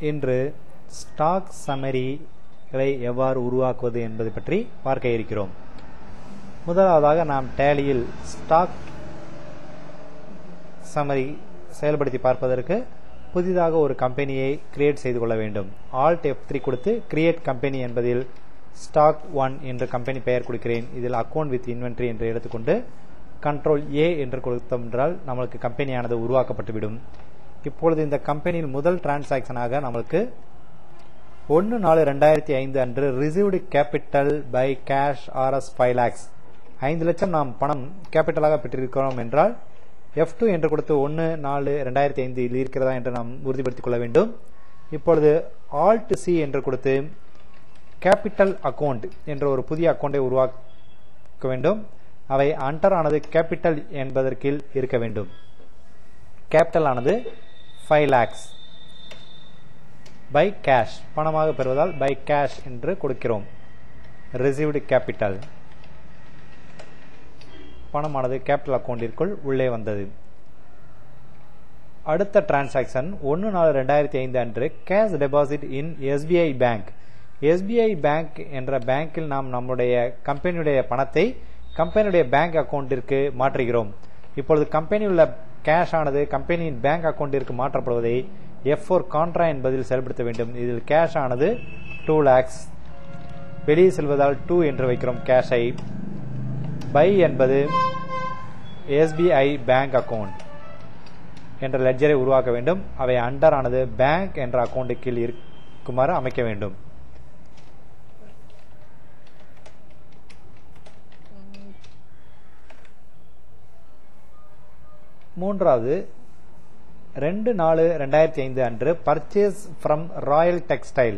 இன்று ஸ்டாக் சம்மரிகளை எவ்வாறு உருவாக்குவது என்பது பற்றி பார்க்க இருக்கிறோம். முதலாவதாக நாம் டேலியில் ஸ்டாக் சம்மரி செயல்படுத்தி பார்ப்பதற்கு புதிதாக ஒரு கம்பெனியை கிரியேட் செய்து கொள்ள வேண்டும். Alt F3 கொடுத்து கிரியேட் கம்பெனி என்பதில் ஸ்டாக் 1 என்று கம்பெனி பெயர் கொடுக்கிறேன். இதில் அக்கவுண்ட் வித் இன்வென்டரி என்று எடுத்துக்கொண்டு Ctrl A என்று கொடுத்தோம் என்றால் நம்மளுக்கு கம்பெனியானது உருவாக்கப்பட்டுவிடும். இப்பொழுது இந்த கம்பெனியில் முதல் டிரான்சாக்சனாக நம்மளுக்கு 1/4/2005 அன்று received capital by cash RS 5 lakhs 5 லட்சம் நாம் பணம் கேபிட்டலாக பெற்றிருக்கிறோம் என்றால் F2 என்று கொடுத்து 1/4/2005 இருக்கிறதா என்று நாம் உறுதிப்படுத்திக் கொள்ள வேண்டும். இப்பொழுது Alt C என்று கொடுத்து கேபிட்டல் அக்கவுண்ட் என்ற ஒரு புதிய அக்கவுண்டை உருவாக்க வேண்டும். அவை அண்டர் ஆனது கேபிட்டல் என்பதற்கு இருக்க வேண்டும். கேபிட்டல் ஆனது 5 lakhs பை கேஷ் பணமாக பெறுவதால் பை கேஷ் என்று கொடுக்கிறோம். ரிசீவ்டு கேபிட்டல் பணமானது கேபிட்டல் அக்கவுண்டிற்குள் உள்ளே வந்தது. அடுத்த டிரான்சாக்சன் 1/4/2005 அன்று கேஷ் டெபாசிட் இன் SBI பேங்க். SBI பேங்க் என்ற பேங்கில் நாம் நம்முடைய கம்பெனியுடைய பணத்தை கம்பெனியுடைய பேங்க் அக்கவுண்டிற்கு மாற்றுகிறோம். இப்பொழுது கம்பெனியில் உள்ள கேஷ் ஆனது கம்பெனியின் பேங்க் அக்கவுண்டிற்கு மாற்றப்படுவதை F4 கான்ட்ரா என்பதில் செயல்படுத்த வேண்டும். இதில் கேஷ் ஆனது 2 lakhs வெளியே செல்வதால் 2 என்று வைக்கிறோம் கேஷை. பை என்பது SBI பேங்க் அக்கவுண்ட் என்ற லெட்ஜரை உருவாக்க வேண்டும். அவை அண்டர் ஆனது பேங்க் என்ற அக்கவுண்ட் கீழ் இருக்குமாறு அமைக்க வேண்டும். மூன்றாவது 2/4/2005 அன்று purchase from Royal Textile.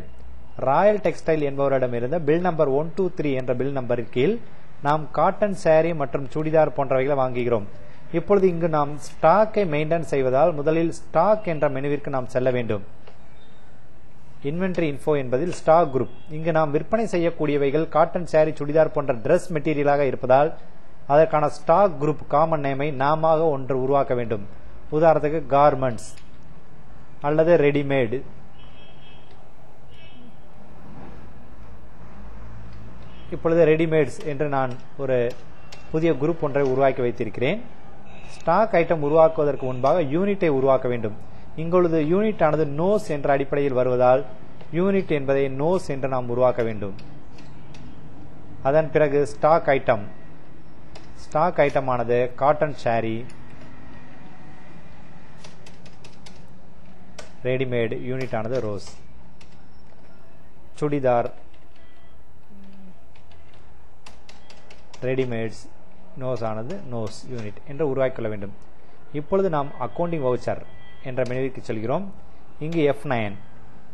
Royal Textile என்பவரிடமிருந்த பில் நம்பர் 123 என்ற பில் நம்பரின் கீழ் நாம் காட்டன் சாரி மற்றும் சுடிதார் போன்றவைகளை வாங்குகிறோம். இப்பொழுது இங்கு நாம் ஸ்டாக்கை மெயின்டைன் செய்வதால் முதலில் ஸ்டாக் என்ற மெனுவிற்கு நாம் செல்ல வேண்டும். இன்வென்டரி இன்ஃபோ என்பதில் ஸ்டாக் குரூப். இங்கு நாம் விற்பனை செய்யக்கூடியவைகள் காட்டன் சாரி சுடிதார் போன்ற டிரெஸ் மெட்டீரியலாக இருப்பதால் அதற்கான ஸ்டாக் குரூப் காமன் நேமை நாம ஒன்று உருவாக்க வேண்டும். உதாரணத்துக்கு கார்மெண்ட்ஸ் அல்லது ரெடிமேடு. இப்பொழுது ரெடிமேட்ஸ் என்று நான் ஒரு புதிய குரூப் ஒன்றை உருவாக்கி வைத்திருக்கிறேன். ஸ்டாக் ஐட்டம் உருவாக்குவதற்கு முன்பாக யூனிட்டை உருவாக்க வேண்டும். இங்குள்ளது யூனிட் ஆனது நோஸ் என்ற அடிப்படையில் வருவதால் யூனிட் என்பதை நோஸ் என்று நாம் உருவாக்க வேண்டும். அதன் பிறகு ஸ்டாக் ஐட்டம். ஸ்டாக் ஐட்டம் ஆனது காட்டன் சாரி, ரெடிமேட் யூனிட் ஆனது ரோஸ், சுடிதார், ரெடிமேட்ஸ், நோஸ் ஆனது நோஸ் யூனிட் என்று உருவாக்கிக் கொள்ள வேண்டும். இப்பொழுது நாம் அக்கவுண்டிங் வவுச்சர் என்ற மெனுவிற்கு செல்கிறோம். இங்கு F9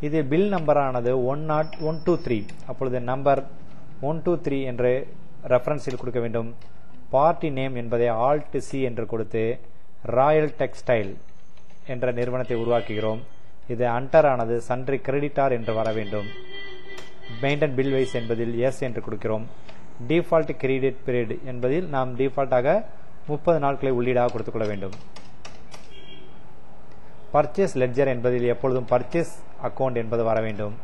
இது பில் நம்பர் ஆனது 123. அப்பொழுது நம்பர் 123 என்று ரெஃபரன்ஸில் கொடுக்க வேண்டும். பார்ட்டி நேம் என்பதை Alt C என்று கொடுத்து ராயல் டெக்ஸ்டைல் என்ற நிறுவனத்தை உருவாக்குகிறோம். இது அண்டர் ஆனது சன்ட்ரி கிரெடிட்டார் என்று வர வேண்டும். மெயின்டைன் பில் வைஸ் என்பதில் எஸ் என்று கொடுக்கிறோம். டிஃபால்ட் கிரெடிட் பீரியட் என்பதில் நாம் டிஃபால்ட்டாக 30 நாட்களை உள்ளீடாக கொடுத்துக் கொள்ள வேண்டும். பர்ச்சேஸ் லெட்ஜர் என்பதில் எப்பொழுதும் பர்ச்சேஸ் அக்கவுண்ட் என்பது வர வேண்டும்.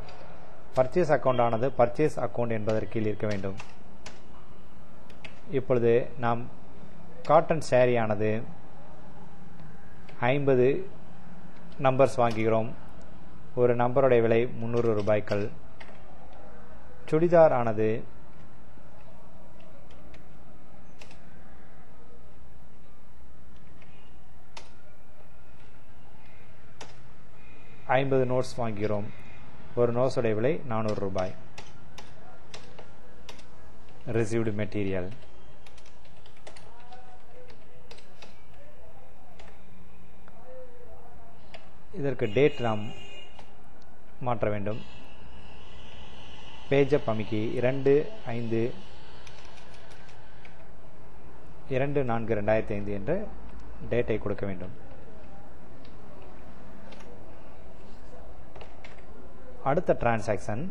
பர்ச்சேஸ் அக்கவுண்ட் ஆனது பர்ச்சேஸ் அக்கவுண்ட் என்பதற்கு கீழ் இருக்க வேண்டும். இப்பொழுது நாம் காட்டன் சாரி ஆனது 50 நம்பர்ஸ் வாங்குகிறோம். ஒரு நம்பருடைய விலை 300 ரூபாய்கள். சுடிதார் ஆனது 50 நோட்ஸ் வாங்குகிறோம். ஒரு நோட்ஸுடைய விலை 400 ரூபாய். Received material. இதற்கு டேட் நாம் மாற்ற வேண்டும். பேஜ் அப் அமைக்கி 2/4/2005 என்ற டேட்டை கொடுக்க வேண்டும். அடுத்த டிரான்சாக்சன்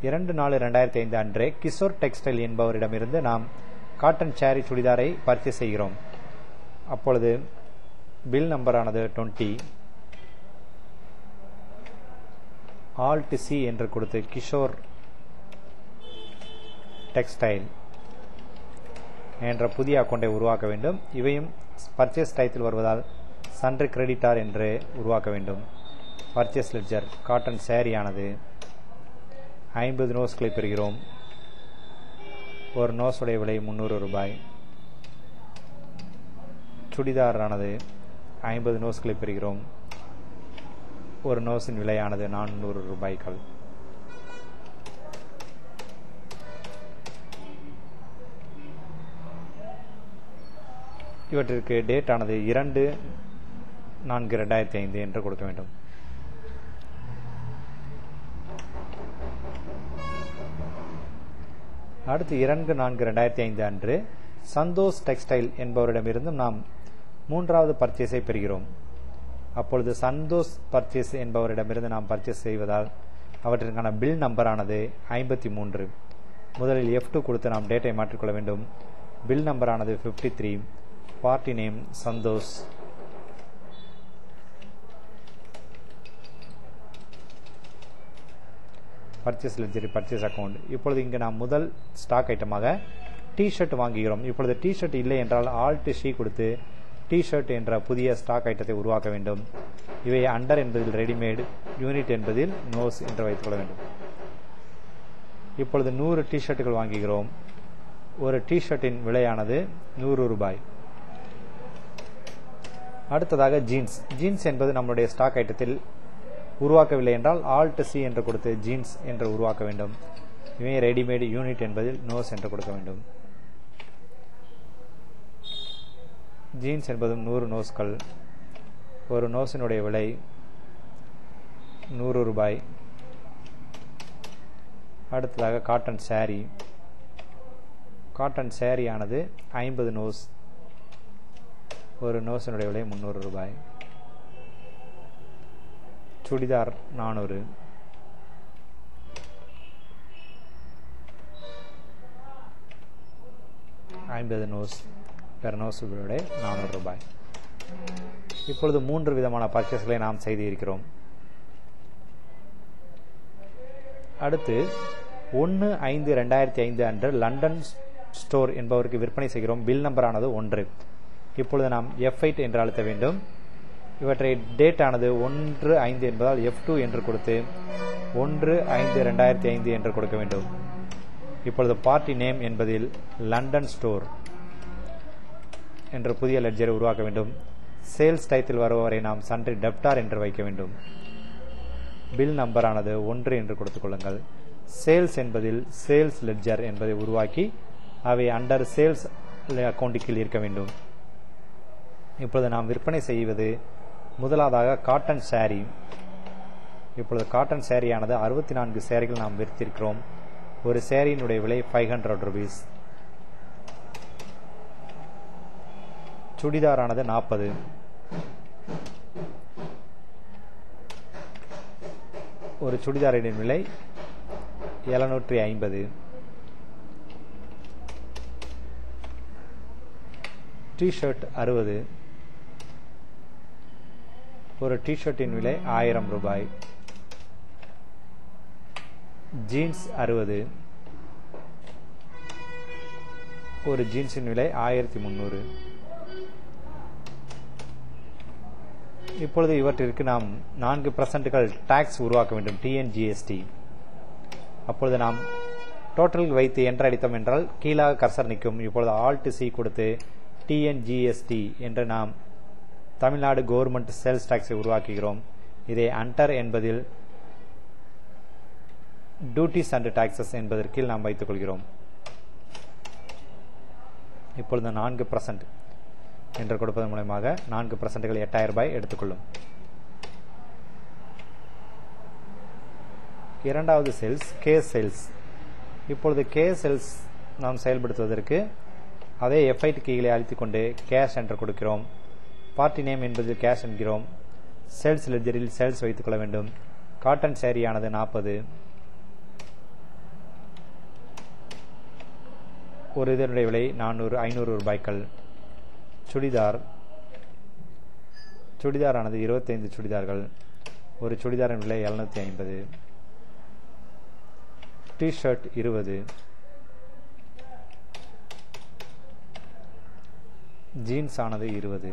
2/4/2005 அன்றே கிஷோர் டெக்ஸ்டைல் என்பவரிடமிருந்து நாம் காட்டன் சாரி சுடிதாரை பர்ச்சேஸ் செய்கிறோம். அப்பொழுது பில் நம்பர் ஆனது 20. ஆல்ட் சி என்று கொடுத்து கிஷோர் டெக்ஸ்டைல் என்ற புதிய அக்கௌண்டை உருவாக்க வேண்டும். இவையும் பர்ச்சேஸ் டயத்தில் வருவதால் சன்ட்ரி கிரெடிட்டார் என்று உருவாக்க வேண்டும். பர்ச்சேஸ் லெட்ஜர் காட்டன் சேரீயானது 50 நோஸ்களை பெறுகிறோம். ஒரு நோஸுடைய விலை 300 ரூபாய். சுடிதாரானது 50 நோஸ்களை பெறுகிறோம். ஒரு நோஸின் விலையானது 400 ரூபாய்கள். இவற்றிற்கு டேட் ஆனது 2/4/2005 என்று கொடுக்க வேண்டும். அடுத்து 2/4/2005 அன்று சந்தோஷ் டெக்ஸ்டைல் என்பவரிடமிருந்து நாம் 3வது பர்ச்சேஸை பெறுகிறோம். அப்பொழுது சந்தோஷ் பர்ச்சேஸ் என்பவரிடமிருந்து நாம் பர்ச்சேஸ் செய்வதால் அவற்றிற்கான பில் நம்பரானது 53. முதலில் F2 கொடுத்து நாம் டேட்டை மாற்றிக்கொள்ள வேண்டும். பில் நம்பரானது 53. Party name Santosh. Purchase ledger purchase account. இப்பொழுது இங்கு நாம் முதல் ஸ்டாக் ஐட்டமாக டி-ஷர்ட் வாங்குகிறோம். இப்பொழுது டி-ஷர்ட் இல்லை என்றால் ஆல்ட் ஷீ கொடுத்து டி-ஷர்ட் என்ற புதிய ஸ்டாக் ஐட்டத்தை உருவாக்க வேண்டும். இவை அண்டர் என்பதில் ரெடிமேட், யூனிட் என்பதில் நோஸ் என்று வைத்துக் கொள்ள வேண்டும். இப்பொழுது 100 டி-ஷர்ட்டுகள் வாங்குகிறோம். ஒரு டி-ஷர்ட்டின் விலையானது 100 ரூபாய். அடுத்ததாக ஜீன்ஸ் என்பது நம்முடைய ஸ்டாக் ஐட்டத்தில் உருவாக்கவில்லை என்றால் ஆல்ட் சி என்று கொடுத்து ஜீன்ஸ் என்று உருவாக்க வேண்டும். இவை ரெடிமேட், யூனிட் என்பதில் நோஸ் என்று கொடுக்க வேண்டும். ஜீன்ஸ் என்பதும் 100 நோஸ்கள். ஒரு நோஸினுடைய விலை 100 ரூபாய். அடுத்ததாக காட்டன் சாரி. காட்டன் சாரி ஆனது 50 நோஸ். ஒரு நோஸினுடைய விலை 300 ரூபாய். சுடிதார் 400. நோஸ் பெர் நோஸ் விலை 400 ரூபாய். இப்பொழுது 3 விதமான பர்ச்சேஸ்களை நாம் செய்து இருக்கிறோம். அடுத்து 1/5/2005 அன்று லண்டன் ஸ்டோர் என்பவருக்கு விற்பனை செய்கிறோம். பில் நம்பரானது 1. இப்பொழுது நாம் F8 என்று அழுத்த வேண்டும். இவற்றை டேட் ஆனது 1/5 என்பதால் F2 என்று கொடுத்து 1/5/2005 என்று கொடுக்க வேண்டும். இப்பொழுது பார்ட்டி நேம் என்பதில் லண்டன் ஸ்டோர் என்ற புதிய லெட்ஜரை உருவாக்க வேண்டும். சேல்ஸ் டயத்தில் வருபவரை நாம் சன்ட்ரி டெப்டார் என்று வைக்க வேண்டும். பில் நம்பரானது 1 என்று கொடுத்துக் கொள்ளுங்கள். சேல்ஸ் என்பதில் சேல்ஸ் லெட்ஜர் என்பதை உருவாக்கி அவை அண்டர் சேல்ஸ் அக்கவுண்டில் இருக்க வேண்டும். இப்பொழுது நாம் விற்பனை செய்வது முதலாவதாக காட்டன் சாரி. இப்பொழுது காட்டன் சாரியானது 64 சாரிகள் நாம் விற்திருக்கிறோம். ஒரு சாரியினுடைய விலை 500 ரூபீஸ். சுடிதாரானது 40. ஒரு சுடிதாரின் விலை 750. டி-ஷர்ட் 60. ஒரு டி-ஷர்ட்டின் விலை 1000 ரூபாய். ஜீன்ஸ் 60. ஒரு ஜீன்ஸின் விலை 1300. இப்பொழுது இவற்றிற்கு நாம் 4% டாக்ஸ் உருவாக்க வேண்டும், TNGST. அப்பொழுது நாம் டோட்டல் வைத்து என்டர் அடித்தோம் என்றால் கீழாக கர்சர் நிற்கும். இப்பொழுது ஆல்ட் சி கொடுத்து TNGST என்று நாம் தமிழ்நாடு கவர்மெண்ட் சேல்ஸ் டாக்ஸை உருவாக்குகிறோம். இதை அண்டர் என்பதில் டியூட்டிஸ் அண்ட் டாக்ஸஸ் என்பதற்கு நாம் வைத்துக் கொள்கிறோம். இப்பொழுது 4% என்று கொடுப்பதன் மூலமாக 4% 8000 ரூபாய் எடுத்துக்கொள்ளும். இரண்டாவது சேல்ஸ் கே சேல்ஸ். இப்பொழுது கே சேல்ஸ் நாம் செயல்படுத்துவதற்கு அதே F8 கீகளை அழுத்திக் கொண்டு கேஷ் என்று கொடுக்கிறோம். பார்ட்டி நேம் என்பதில் கேஷ் என்கிறோம். சேல்ஸ் லெட்ஜரில் சேல்ஸ் வைத்துக் கொள்ள வேண்டும். காட்டன் சாரியானது 40. ஒரு இதனுடைய விலை 500 ரூபாய்கள். சுடிதாரானது 25 சுடிதார்கள். ஒரு சுடிதாரின் விலை 750, டி-ஷர்ட் 20, ஜீன்ஸ் ஆனது 20.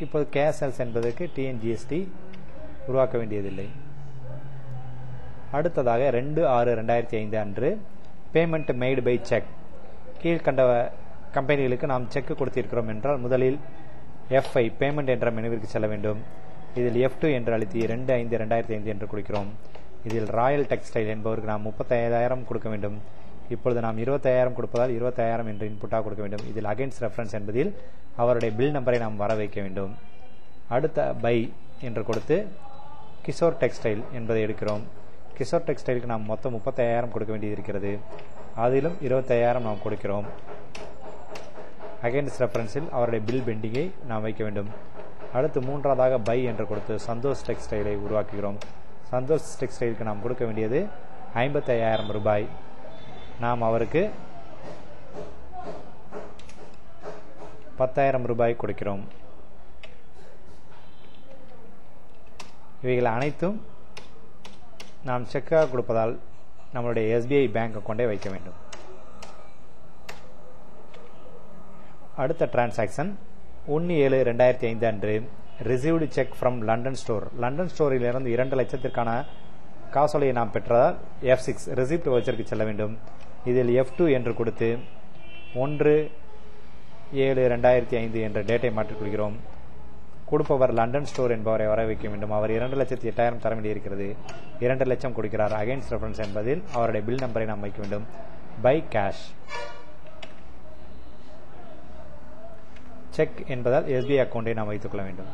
இப்போது கேஷ் சேல்ஸ் என்பதற்கு டிஎன்ஜிஎஸ்டி உருவாக்க வேண்டியதில்லை. அடுத்ததாக 2/6/2005 அன்று பேமெண்ட் மேய்டு பை செக். கீழ்கண்ட கம்பெனிகளுக்கு நாம் செக் கொடுத்திருக்கிறோம் என்றால் முதலில் F5 பேமெண்ட் என்ற மெனுவிற்கு செல்ல வேண்டும். இதில் F2 என்று அழுத்தி 2/5/2005 என்று கொடுக்கிறோம். இதில் ராயல் டெக்ஸ்டைல் என்பவருக்கு நாம் 35,000 கொடுக்க வேண்டும். இப்பொழுது நாம் 25,000 கொடுப்பதால் 25,000 என்று இன்புட்டாக கொடுக்க வேண்டும். இதில் அகைன்ஸ்ட் ரெஃபரன்ஸ் என்பதில் அவருடைய பில் நம்பரை நாம் வர வைக்க வேண்டும். அடுத்த பை என்று கொடுத்து கிஷோர் டெக்ஸ்டைல் என்பதை எடுக்கிறோம். கிஷோர் டெக்ஸ்டைலுக்கு நாம் மொத்தம் 35,000 கொடுக்க வேண்டியது இருக்கிறது. அதிலும் 25,000 நாம் கொடுக்கிறோம். அகைன்ஸ்ட் ரெஃபரன்ஸில் அவருடைய பில் பெண்டிங்கை நாம் வைக்க வேண்டும். அடுத்து மூன்றாவதாக பை என்று கொடுத்து சந்தோஷ் டெக்ஸ்டைலை உருவாக்குகிறோம். சந்தோஷ் டெக்ஸ்டைலுக்கு நாம் கொடுக்க வேண்டியது 55,000 ரூபாய். நாம் அவருக்கு 10,000 ரூபாய் கொடுக்கிறோம். இவைகள் அனைத்தும் நாம் செக்காக கொடுப்பதால் நம்மளுடைய எஸ்பிஐ பேங்க் அக்கௌண்டை வைக்க வேண்டும். அடுத்த டிரான்சாக்சன் 1/7/2005 அன்று received check from London store. London ஸ்டோரில் இருந்து 2 லட்சத்திற்கான காசோலையை நாம் பெற்றதால் F6 ரிசிப்ட் வவுச்சருக்கு செல்ல வேண்டும். இதில் F2 என்று கொடுத்து 1/7/2005 என்ற டேட்டை மாற்றிக்கொள்கிறோம். கொடுப்பவர் லண்டன் ஸ்டோர் என்பவரை வர வைக்க வேண்டும். அவர் 2,08,000 தர வேண்டியிருக்கிறது. 2 லட்சம் கொடுக்கிறார். அகைன்ஸ்ட் ரெஃபரன்ஸ் என்பதில் அவருடைய பில் நம்பரை நாம் வைக்க வேண்டும். By cash. செக் என்பதால் எஸ்பிஐ அக்கௌண்டை நாம் வைத்துக் கொள்ள வேண்டும்.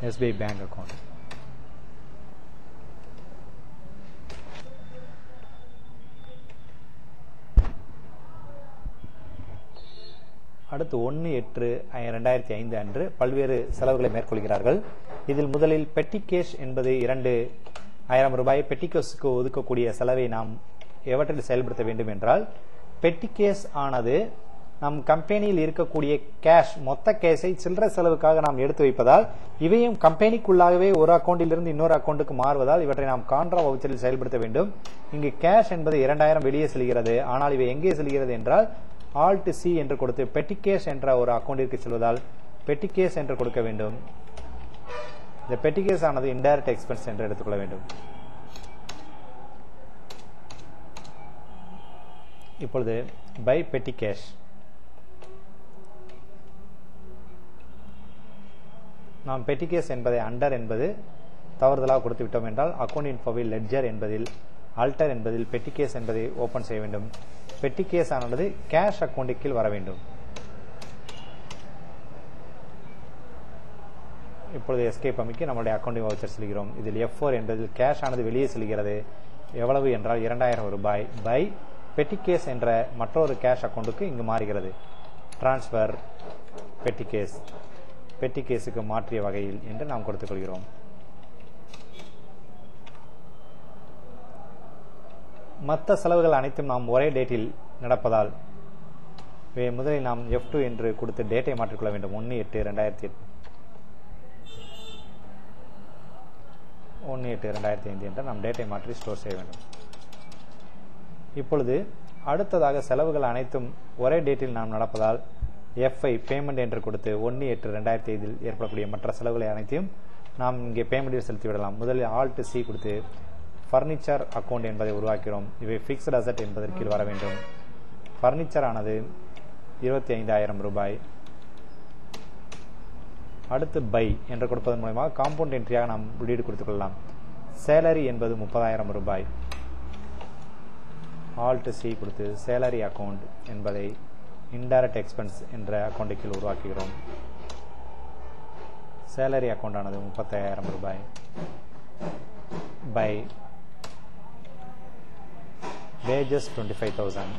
SBI bank account. அடுத்து 1/8/2005 அன்று பல்வேறு செலவுகளை மேற்கொள்கிறார்கள். இதில் முதலில் பெட்டி கேஷ் என்பது 2,000 ரூபாய் பெட்டி கேஷுக்கு ஒதுக்கக்கூடிய செலவை நாம் எவற்றில் செயல்படுத்த வேண்டும் என்றால், பெட்டி கேஷ் ஆனது நம் கம்பெனியில் இருக்கக்கூடிய கேஷ் மொத்த கேஷை சில்லறை செலவுக்காக நாம் எடுத்து வைப்பதால் இவையும் கம்பெனிக்குள்ளாகவே ஒரு அக்கௌண்டில் இருந்து இன்னொரு அக்கௌண்ட்டுக்கு மாறுவதால் இவற்றை நாம் கான்ட்ரா வவுச்சரில் செயல்படுத்த வேண்டும். இங்கு கேஷ் என்பது 2,000 வெளியே செல்கிறது. ஆனால் இவை எங்கே செல்கிறது என்றால் Alt C என்று கொடுத்து பெட்டி கேஷ் என்ற ஒரு அக்கௌண்டிற்கு செல்வதால் பெட்டி கேஷ் என்று கொடுக்க வேண்டும். இந்த பெட்டி கேஷ் ஆனது இன்டைரக்ட் எக்ஸ்பென்ஸ் என்று எடுத்துக்கொள்ள வேண்டும். இப்பொழுது பை பெட்டி கேஷ். நாம் பெட்டி கேஷ் என்பதை அண்டர் என்பது தவறுதலாக கொடுத்து விட்டோம் என்றால் அக்கௌண்ட் இன்ஃபோவில் லெட்ஜர் என்பதில் ஆல்டர் என்பதில் பெட்டி கேஷ் என்பதை ஓபன் செய்ய வேண்டும். பெட்டி கேஷ் ஆனது கேஷ் அக்கௌண்ட் கீழ் வர வேண்டும். இப்பொழுது எஸ்கேப் அமைக்க நம்முடைய அக்கௌண்டிங் வவுச்சர் செல்கிறோம். இதில் F4 என்பதில் கேஷ் ஆனது வெளியே செல்கிறது. எவ்வளவு என்றால் 2,000 ரூபாய். பை பெட்டி கேஷ் என்ற மற்றொரு கேஷ் அக்கௌண்ட்டுக்கு இங்கு மாறுகிறது. டிரான்ஸ்பர் பெட்டி கேஷ். பெட்டி கேஸுக்கு மாற்றிய வகையில் என்று நாம் கொடுத்துக் கொள்கிறோம். மற்ற செலவுகள் அனைத்தும் நாம் ஒரே டேட்டில் நடப்பதால் முதலில் நாம் F2 என்று கொடுத்து டேட்டை மாற்றிக்கொள்ள வேண்டும். 1/8/2005 என்று நாம் டேட்டை மாற்றி ஸ்டோர் செய்ய வேண்டும். இப்பொழுது அடுத்ததாக செலவுகள் அனைத்தும் ஒரே டேட்டில் நாம் நடப்பதால் F5 பேமெண்ட் என்று கொடுத்து 1/8/2005 ஏற்படக்கூடிய மற்ற செலவுகளை அனைத்தையும் நாம் இங்கே பேமெண்டில் செலுத்திவிடலாம். முதலில் Alt C கொடுத்து பர்னிச்சர் அக்கௌண்ட் என்பதை உருவாக்கிறோம். இவை பிக்ஸ்ட் அசெட் என்பதற்கு வர வேண்டும். பர்னிச்சர் ஆனது 25,000 ரூபாய். அடுத்து பை என்று கொடுப்பதன் மூலமாக காம்பவுண்ட் என்ட்ரியாக நாம் உள்ளீடு கொடுத்துக் கொள்ளலாம். சேலரி என்பது 30,000 ரூபாய். Alt C கொடுத்து சேலரி அக்கௌண்ட் என்பதை இன்டைரக்ட் எக்ஸ்பென்ஸ் என்ற அக்கௌண்ட் கீழ் உருவாக்குகிறோம். சேலரி அக்கௌண்ட் ஆனது 35,000 ரூபாய். By wages 25,000.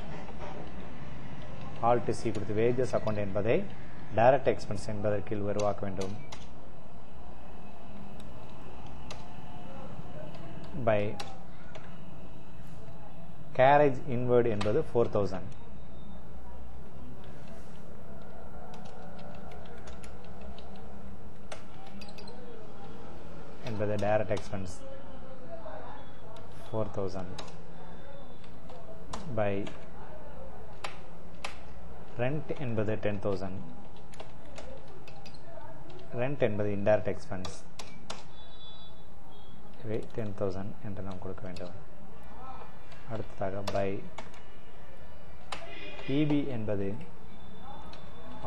Alt C கொடுத்து wages அக்கௌண்ட் என்பதை டைரக்ட் எக்ஸ்பென்ஸ் என்பதற்கு உருவாக்க வேண்டும். பை கேரேஜ் இன்வர்ட் என்பது 4,000. என்பது டைரக்ட் எக்ஸ்பென்ஸ் 4000 by rent என்பது 10000. rent என்பது indirect expense. இவை 10000 என்று நாம் கொடுக்க வேண்டும். அடுத்ததாக by EB என்பது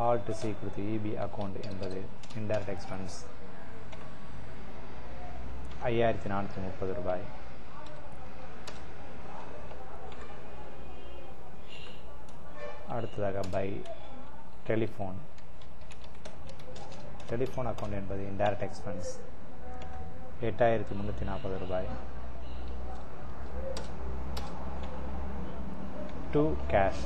alt C கொடுத்து EB account என்பது indirect expense 5430 ரூபாய். அடுத்ததாக by டெலிஃபோன் அக்கௌண்ட் என்பது இன்டைரக்ட் எக்ஸ்பென்ஸ் 8340 ரூபாய். டு கேஷ்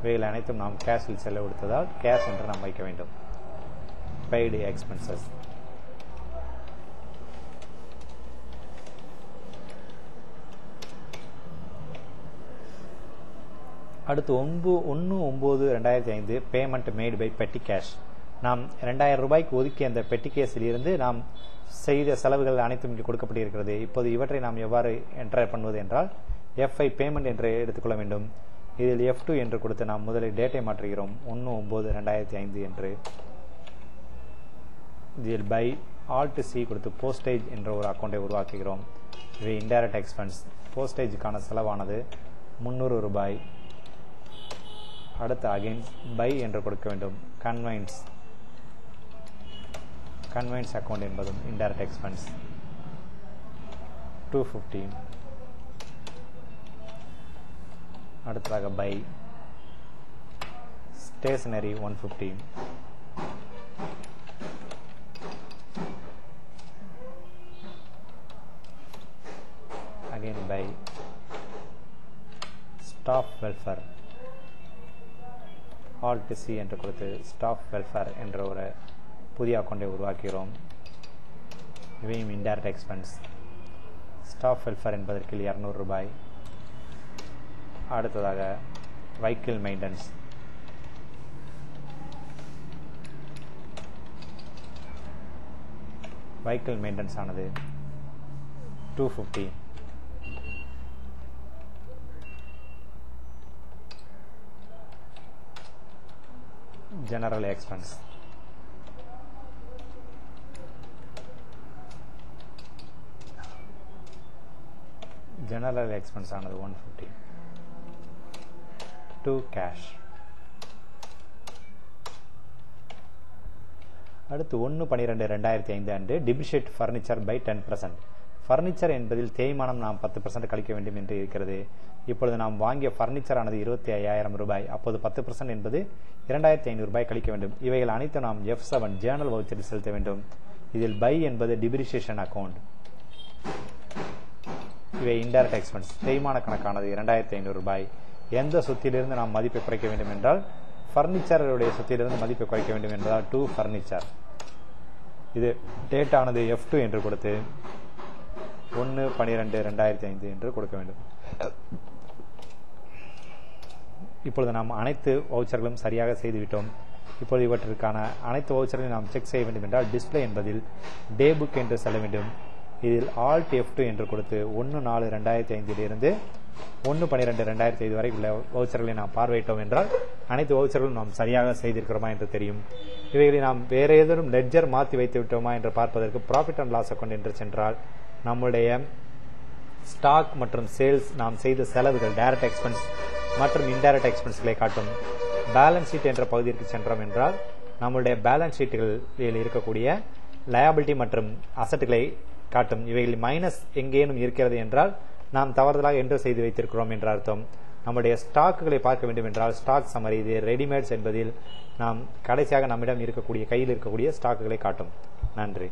இவைகள் அனைத்தும் நாம் கேஷில் செலவு கொடுத்ததால் கேஷ் என்று நாம் வைக்க வேண்டும். பெய்டு எக்ஸ்பென்சஸ் அடுத்து 1/9/2005 payment made by petty cash. நாம் 2000 ரூபாய்க்கு ஒதுக்கிய அந்த பெட்டி கேஸில் இருந்து நாம் செய்த செலவுகள் அனைத்தும் இங்கே கொடுக்கப்பட்டிருக்கிறது. இப்போது இவற்றை நாம் எவ்வாறு என்டர் பண்ணுவது என்றால் F5 பேமெண்ட் என்று எடுத்துக்கொள்ள வேண்டும். இதில் F2 என்று கொடுத்து நாம் முதலில் டேட்டை மாற்றுகிறோம் 1/9/2005 என்று. இதில் பை ஆல்ட் C கொடுத்து போஸ்டேஜ் என்ற ஒரு அக்கௌண்டை உருவாக்குகிறோம். இது இன்டைரக்ட் எக்ஸ்பென்ஸ். போஸ்டேஜுக்கான செலவானது 300 ரூபாய். அடுத்து அகைன் பை என்று கொடுக்க வேண்டும். கன்வைன்ஸ் அக்கௌண்ட் என்பதும் இன்டைரக்ட் எக்ஸ்பென்ஸ் 250. அடுத்ததாக by stationery 150. Again by staff welfare ஆல்ட் C என்று கொடுத்து ஸ்டாஃப் வெல்ஃபேர் என்ற ஒரு புதிய அக்கௌண்டை உருவாக்குகிறோம். இவையும் இன்டைரக்ட் எக்ஸ்பென்ஸ். ஸ்டாஃப் வெல்ஃபேர் என்பதற்கு 200 ரூபாய். அடுத்ததாக வெஹிக்கிள் மெயின்டெனன்ஸ் ஆனது 250. ஜெனரல் எக்ஸ்பென்ஸ் ஆனது 150. To cash. அடுத்து 1/12/2005 அன்று டிப்ரிஷியேட் ஃபர்னிச்சர் பை 10%. ஃபர்னிச்சர் என்பதில் தேய்மானம் நாம் 10% கழிக்க வேண்டும் என்று இருக்கிறது. இப்பொழுது நாம் வாங்கிய ஃபர்னிச்சர் ஆனது 25,000 ரூபாய். அப்போது 10% என்பது 2500 ரூபாய் கழிக்க வேண்டும். இவைகள் அனைத்தும் நாம் F7 ஜேர்னல் வவுச்சரில் செலுத்த வேண்டும். இதில் பை என்பது டிப்ரிசியேஷன் அக்கௌண்ட். இவை இன்டைரக்ட் எக்ஸ்பென்ஸ். தேய்மான கணக்கானது 2500 ரூபாய். எந்த சொத்திலிருந்து நாம் மதிப்பை குறைக்க வேண்டும் என்றால் ஃபர்னிச்சருடைய சொத்திலிருந்து மதிப்பை குறைக்க வேண்டும் என்பதால் டு ஃபர்னிச்சர். இது டேட் ஆனது F2 என்று கொடுத்து 1/12/2005 என்று கொடுக்க வேண்டும். இப்பொழுது நாம் அனைத்து வவுச்சர்களும் சரியாக செய்துவிட்டோம். இப்பொழுது இவற்றிற்கான அனைத்து வவுச்சர்களையும் நாம் செக் செய்ய வேண்டும் என்றால் டிஸ்பிளே என்பதில் டே புக் என்று செல்ல வேண்டும். இதில் ஆல்ட் F2 என்று கொடுத்து 1/4/2005 இருந்து 1/12/2005 வரை உள்ள வவுச்சர்களை நாம் பார்வையிட்டோம் என்றால் அனைத்து வவுச்சர்களும் நாம் சரியாக செய்திருக்கிறோமா என்று தெரியும். இவைகளை நாம் வேற ஏதேனும் லெட்ஜர் மாற்றி வைத்து விட்டோமா என்று பார்ப்பதற்கு ப்ராஃபிட் அண்ட் லாஸ் அக்கௌண்ட் என்று சென்றால் நம்முடைய ஸ்டாக் மற்றும் சேல்ஸ் நாம் செய்த செலவுகள் டைரக்ட் எக்ஸ்பென்ஸ் மற்றும் இன்டைரக்ட் எக்ஸ்பென்ஸ்களை காட்டும். பேலன்ஸ் ஷீட் என்ற பகுதிக்கு சென்றோம் என்றால் நம்முடைய பேலன்ஸ் ஷீட்டுகளில் இருக்கக்கூடிய லயபிலிட்டி மற்றும் அசட்டுகளை காட்டும். இவைகளில் மைனஸ் எங்கேனும் இருக்கிறது என்றால் நாம் தவறுதலாக என்டர் செய்து வைத்திருக்கிறோம் என்ற அர்த்தம். நம்முடைய ஸ்டாக்குகளை பார்க்க வேண்டும் என்றால் ஸ்டாக் சம்மரி, இது ரெடிமேட்ஸ் என்பதில் நாம் கடைசியாக நம்மிடம் இருக்கக்கூடிய கையில் இருக்கக்கூடிய ஸ்டாக்குகளை காட்டும். நன்றி.